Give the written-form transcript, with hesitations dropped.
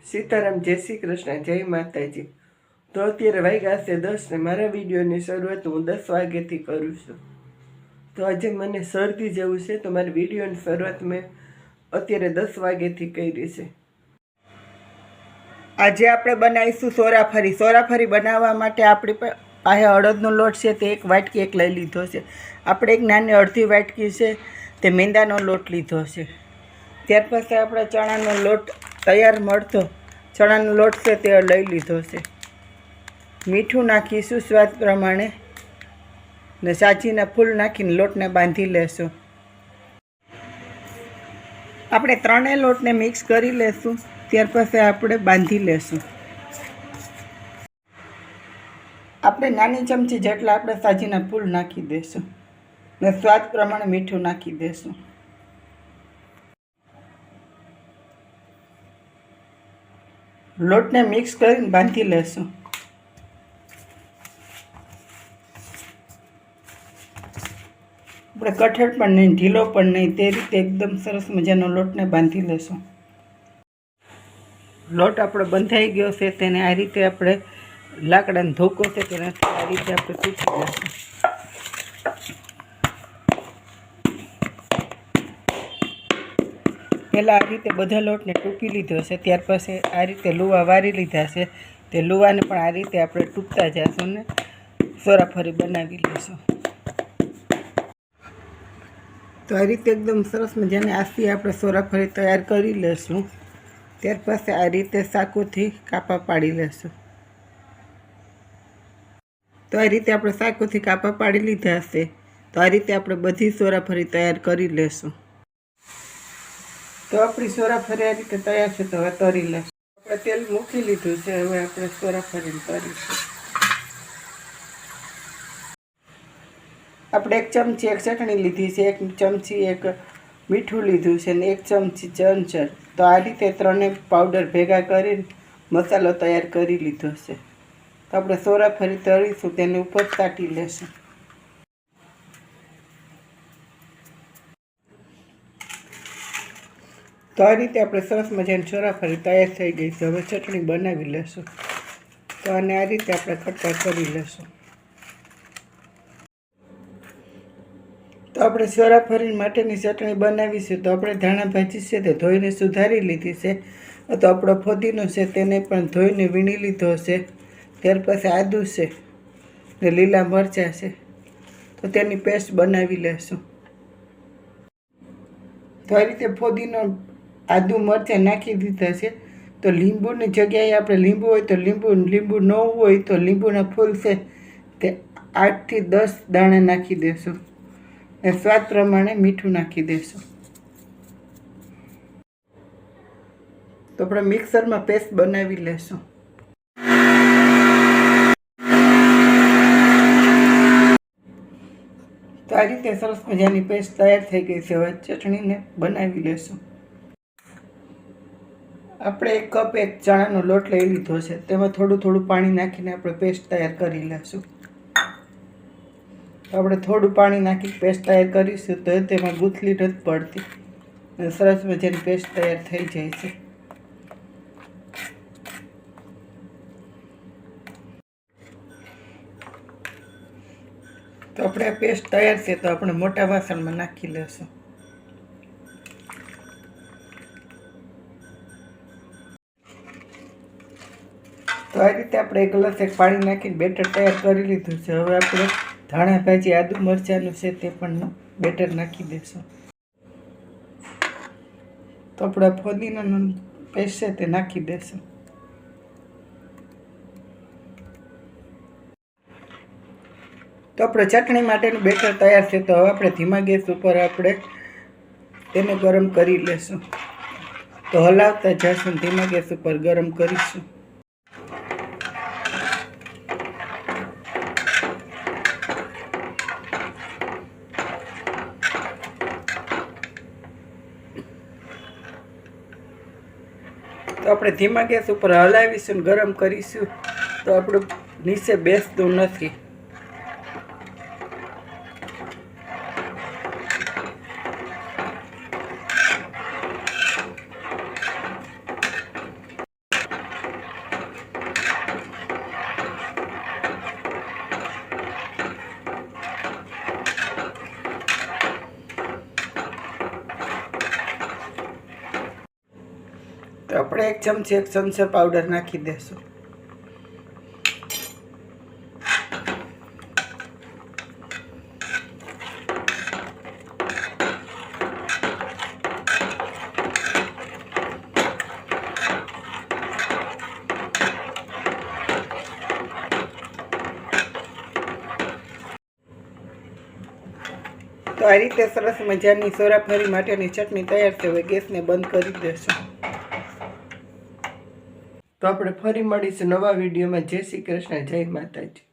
સીતારામ, જય શ્રી કૃષ્ણ, જય માતાજી। તો અત્યારે વાગ્યા છે 10 ને મારા વિડીયોની શરૂઆત હું 10 વાગ્યાથી કરું છું। તો આજે મને શરદી જેવું છે તો મારી વિડીયોની શરૂઆત મેં અત્યારે 10 વાગ્યાથી કરી છે। આજે આપણે બનાવીશું સોરાફરી। સોરાફરી બનાવવા માટે આપણી પાસે અડદનો લોટ છે તે 1 વાટકી એક લઈ લીધો છે। આપણે એક નાની અડધી વાટકી છે તે મેંદાનો લોટ લીધો છે। ત્યાર પછી આપણે ચણાનો લોટ તૈયાર મળતો ચણાનો લોટ છે તે લઈ લીધો છે। મીઠું નાખીશું સ્વાદ પ્રમાણે ને સાજીના ફૂલ નાખીને લોટને બાંધી લેશું। આપણે ત્રણેય લોટને મિક્સ કરી લેશું। ત્યાર પછી આપણે બાંધી લેશું। આપણે નાની ચમચી જેટલા આપણે સાજીના ફૂલ નાખી દેશું ને સ્વાદ પ્રમાણે મીઠું નાખી દેશું। લોટને મિક્સ કરીને બાંધી લેશું। આપણે કઠણ પણ નહીં ઢીલો પણ નહીં તે રીતે એકદમ સરસ મજાનો લોટને બાંધી લેશું। લોટ આપણો બંધાઈ ગયો છે તેને આ રીતે આપણે લાકડાનો ધોકો છે તેનાથી આ રીતે આપણે તૂટી લેશું। પહેલાં આ રીતે બધા લોટને ટૂંકી લીધો છે ત્યાર પછી આ રીતે લુવા વારી લીધા છે તે લુવાને પણ આ રીતે આપણે ટૂંકતા જઈશું ને સોરાફરી બનાવી લઈશું। તો આ રીતે એકદમ સરસ મજાની આસી આપણે સોરાફરી તૈયાર કરી લઈશું। ત્યાર પછી આ રીતે ચાકુથી કાપા પાડી લઈશું। તો આ રીતે આપણે ચાકુથી કાપા પાડી લીધા છે। તો આ રીતે આપણે બધી સોરાફરી તૈયાર કરી લઈશું। તો આપણી સોરાફરી આ રીતે તૈયાર છે તો હવે તળી લઈશું। આપણે તેલ મૂકી લીધું છે હવે આપણે સોરાફરીને તળીશું। આપણે 1 ચમચી એક ચટણી લીધી છે, 1 ચમચી એક મીઠું લીધું છે ને 1 ચમચી ચંચળ। તો આ રીતે ત્રણે પાવડર ભેગા કરીને મસાલો તૈયાર કરી લીધો છે। તો આપણે સોરાફરી તળીશું તેને ઉપર તાટી લેશું। તો આ રીતે આપણે સરસ મજાની સોરાફરી તૈયાર થઈ ગઈ છે। હવે ચટણી બનાવી લેશું। તો આને આ રીતે આપણે કટકા કરી લેશું। તો આપણે સોરાફરી માટેની ચટણી બનાવીશું। તો આપણે ધાણા ભાજી છે તે ધોઈને સુધારી લીધી છે। તો આપણો ફુદીનો છે તેને પણ ધોઈને વીણી લીધો છે। ત્યાર પછી આદું છે ને લીલા મરચાં છે તો તેની પેસ્ટ બનાવી લેશું। તો આ રીતે ફુદીનો આદુ મરચાં નાખી દીધા છે। તો લીંબુની જગ્યાએ આપણે લીંબુ હોય તો લીંબુ ન હોય તો લીંબુના ફૂલ છે તે 8 થી 10 દાણા નાખી દેશું ને સ્વાદ પ્રમાણે મીઠું નાખી દેશું। તો આપણે મિક્સરમાં પેસ્ટ બનાવી લેશું। તો આ રીતે સરસ મજાની પેસ્ટ તૈયાર થઈ ગઈ છે। હવે ચટણીને બનાવી લેશું। આપણે 1 કપ એક ચણાનો લોટ લઈ લીધો છે તેમાં થોડું પાણી નાખીને આપણે પેસ્ટ તૈયાર કરી લેશું। તો આપણે થોડું પાણી નાખી પેસ્ટ તૈયાર કરીશું તો તેમાં ગૂંથલી નથી પડતી અને સરસ મજાની પેસ્ટ તૈયાર થઈ જાય છે। તો આપણે આ પેસ્ટ તૈયાર છે તો આપણે મોટા વાસણમાં નાખી લેશું। તો આ રીતે આપણે 1 ગ્લાસ પાણી નાખીને બેટર તૈયાર કરી લીધું છે। હવે આપણે ધાણા ભાજી આદુ મરચાંનું છે તે પણ બેટર નાખી દઈશું। તો આપણે ફુદીનાનો પેસ્ટ છે તે નાખી દઈશું। તો આપણે ચટણી માટેનું બેટર તૈયાર છે તો હવે આપણે ધીમા ગેસ ઉપર આપણે તેને ગરમ કરી લેશું। તો હલાવતા જઈશું ધીમા ગેસ ઉપર ગરમ કરીશું। તો આપણે ધીમા ગેસ ઉપર હલાવીશું ગરમ કરીશું તો આપણું નીચે બેસતું નથી। તો આપણે 1 ચમચી પાવડર નાખી દેશું. તો આ રીતે સરસ મજાની સોરાફરી માટેની ચટણી તૈયાર છે. હવે ગેસને બંધ કરી દેશું. તો આપણે ફરી મળીશું નવા વિડીયોમાં. જય શ્રી કૃષ્ણ, જય માતાજી.